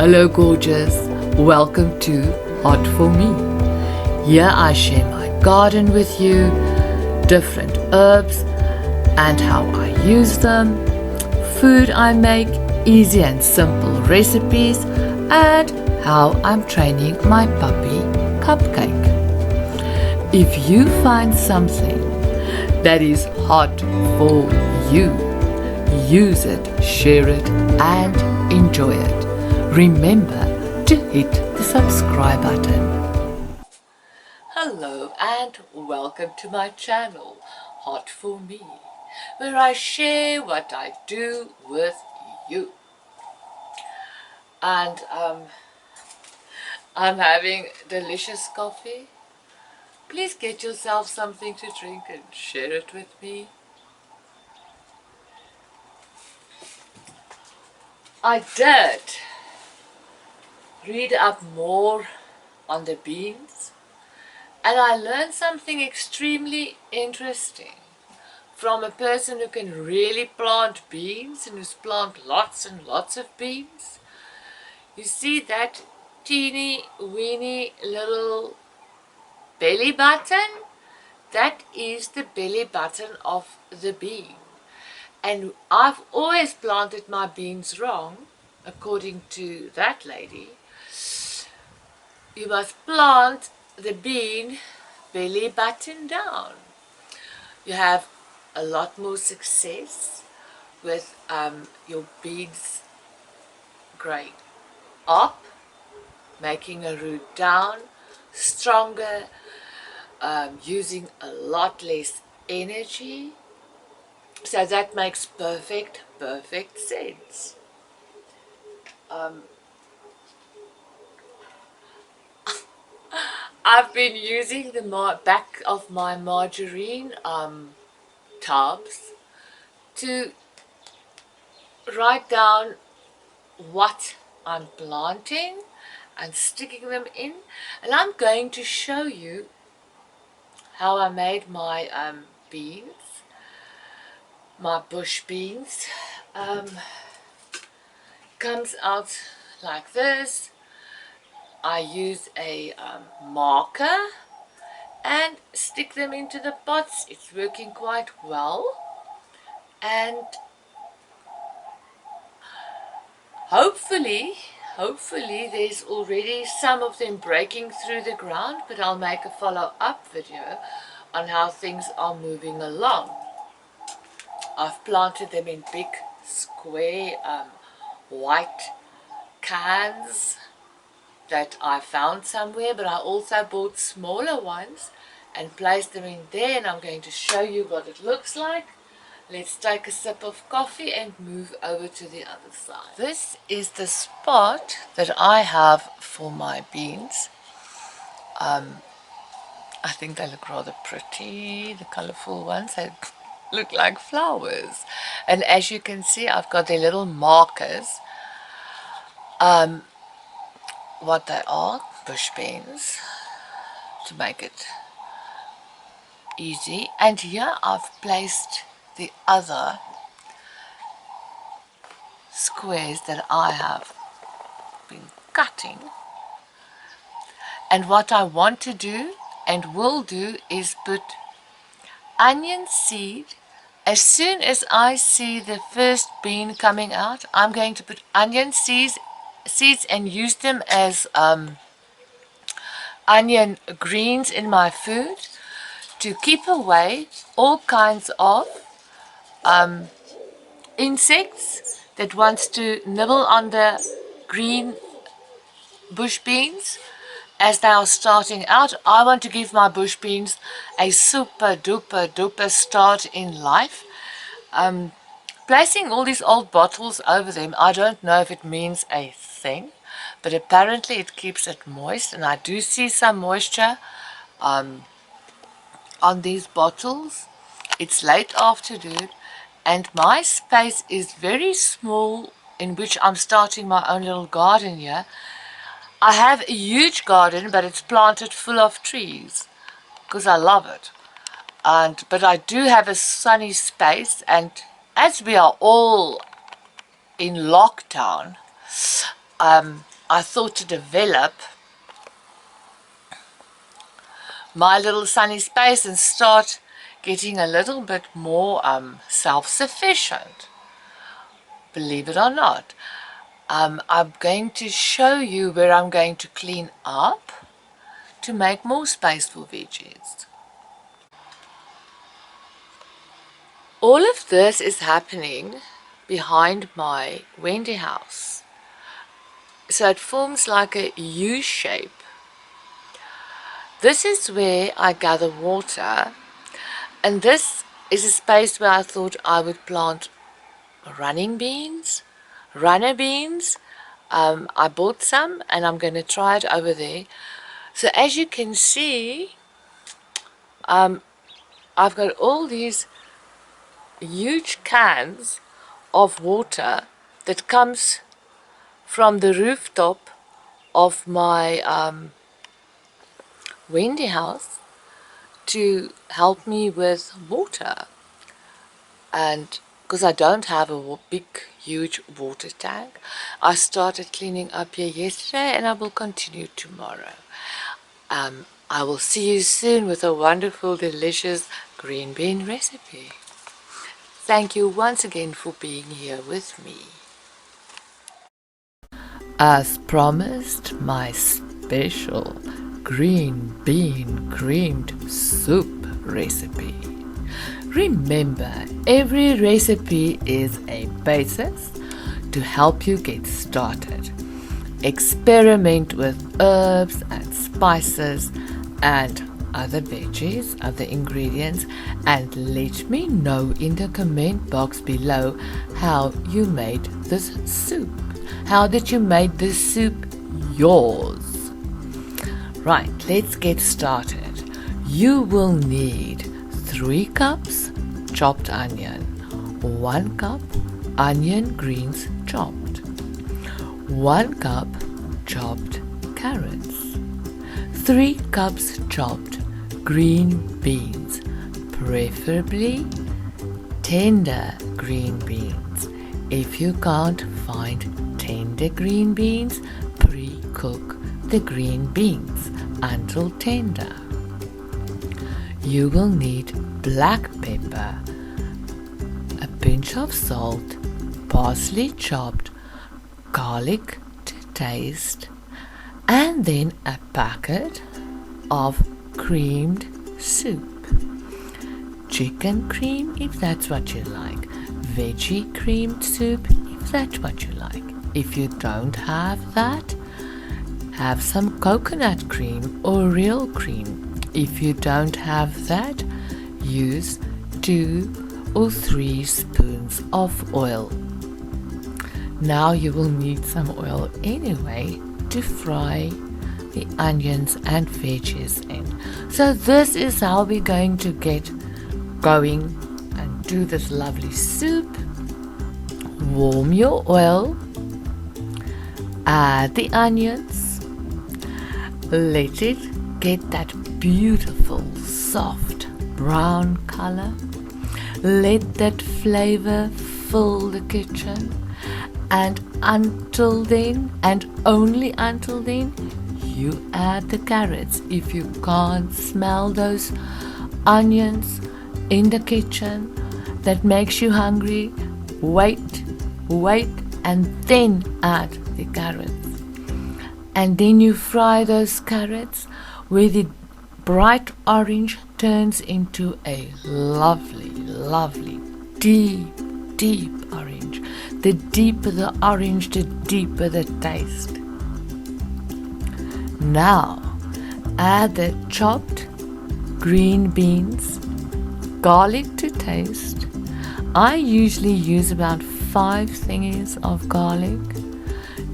Hello gorgeous, welcome to Hot For Me. Here I share my garden with you, different herbs and how I use them, food I make, easy and simple recipes, and how I'm training my puppy Cupcake. If you find something that is hot for you, use it, share it and enjoy it. Remember to hit the subscribe button. Hello and welcome to my channel, Hot For Me, where I share what I do with you. And I'm having delicious coffee. Please get yourself something to drink and share it with me. I did read up more on the beans, and I learned something extremely interesting from a person who can really plant beans and who's planted lots and lots of beans. You see that teeny weeny little belly button? That is the belly button of the bean. And I've always planted my beans wrong, according to that lady. You must plant the bean belly button down. You have a lot more success with your beans growing up, making a root down, stronger, using a lot less energy. So that makes perfect sense. I've been using the back of my margarine tubs to write down what I'm planting and sticking them in, and I'm going to show you how I made my beans, my bush beans. Comes out like this. I use a marker and stick them into the pots. It's working quite well, and hopefully there's already some of them breaking through the ground, but I'll make a follow-up video on how things are moving along. I've planted them in big square white cans that I found somewhere, but I also bought smaller ones and placed them in there, and I'm going to show you what it looks like. Let's take a sip of coffee and move over to the other side. This is the spot that I have for my beans. I think they look rather pretty, the colorful ones. They look like flowers. And as you can see, I've got their little markers. What they are, bush beans, to make it easy. And here I've placed the other squares that I have been cutting. And what I want to do and will do is put onion seed. As soon as I see the first bean coming out, I'm going to put onion seeds and use them as onion greens in my food to keep away all kinds of insects that wants to nibble on the green bush beans as they are starting out. I want to give my bush beans a super duper start in life. Placing all these old bottles over them, I don't know if it means a thing, but apparently it keeps it moist, and I do see some moisture on these bottles. It's late afternoon and my space is very small in which I'm starting my own little garden here. I have a huge garden, but it's planted full of trees because I love it. But I do have a sunny space, and as we are all in lockdown, I thought to develop my little sunny space and start getting a little bit more self-sufficient. Believe it or not. I'm going to show you where I'm going to clean up to make more space for veggies. All of this is happening behind my Wendy house. So it forms like a U shape. This is where I gather water, and this is a space where I thought I would plant running beans, runner beans. I bought some and I'm going to try it over there. So as you can see, I've got all these huge cans of water that comes from the rooftop of my Wendy house to help me with water. And because I don't have a big huge water tank, I started cleaning up here yesterday and I will continue tomorrow. I will see you soon with a wonderful, delicious green bean recipe. Thank you once again for being here with me. As promised, my special green bean creamed soup recipe. Remember, every recipe is a basis to help you get started. Experiment with herbs and spices and other veggies, other ingredients, and let me know in the comment box below how you made this soup. How did you make this soup yours? Right, let's get started. You will need 3 cups chopped onion, 1 cup onion greens chopped, 1 cup chopped carrots, 3 cups chopped green beans, preferably tender green beans. If you can't find tender green beans, pre-cook the green beans until tender. You will need black pepper, a pinch of salt, parsley chopped, garlic to taste, and then a packet of creamed soup. Chicken cream if that's what you like, veggie creamed soup if that's what you like. If you don't have that, have some coconut cream or real cream. If you don't have that, use 2 or 3 spoons of oil. Now you will need some oil anyway to fry the onions and veggies in. So this is how we're going to get going and do this lovely soup. Warm your oil, add the onions, let it get that beautiful soft brown color. Let that flavor fill the kitchen, and until then, and only until then, you add the carrots. If you can't smell those onions in the kitchen that makes you hungry, wait, and then add the carrots. And then you fry those carrots where the bright orange turns into a lovely, deep orange. The deeper the orange, the deeper the taste. Now, add the chopped green beans, garlic to taste. I usually use about 5 thingies of garlic.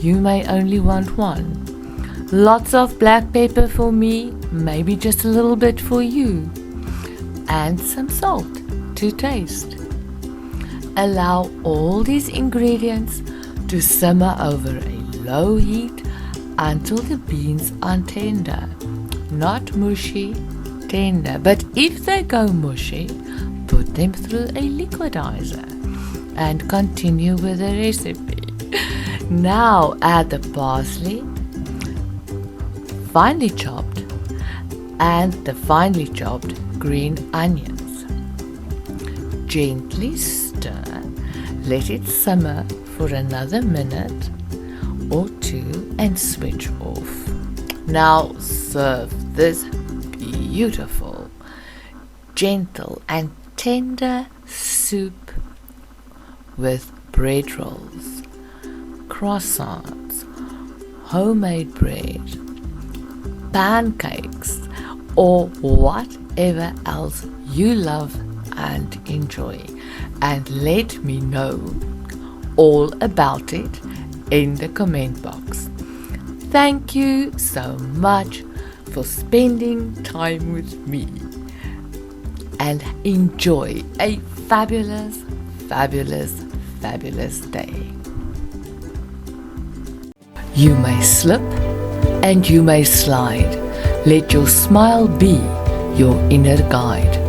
You may only want 1. Lots of black pepper for me, maybe just a little bit for you. And some salt to taste. Allow all these ingredients to simmer over a low heat until the beans are tender. Not mushy, tender. But if they go mushy, put them through a liquidizer and continue with the recipe. Now add the parsley, finely chopped, and the finely chopped green onions. Gently stir, let it simmer for another minute or two and switch off. Now serve this beautiful, gentle and tender soup with bread rolls, croissants, homemade bread, pancakes, or whatever else you love and enjoy. And let me know all about it in the comment box. Thank you so much for spending time with me, and enjoy a fabulous, fabulous, fabulous day. You may slip and you may slide. Let your smile be your inner guide.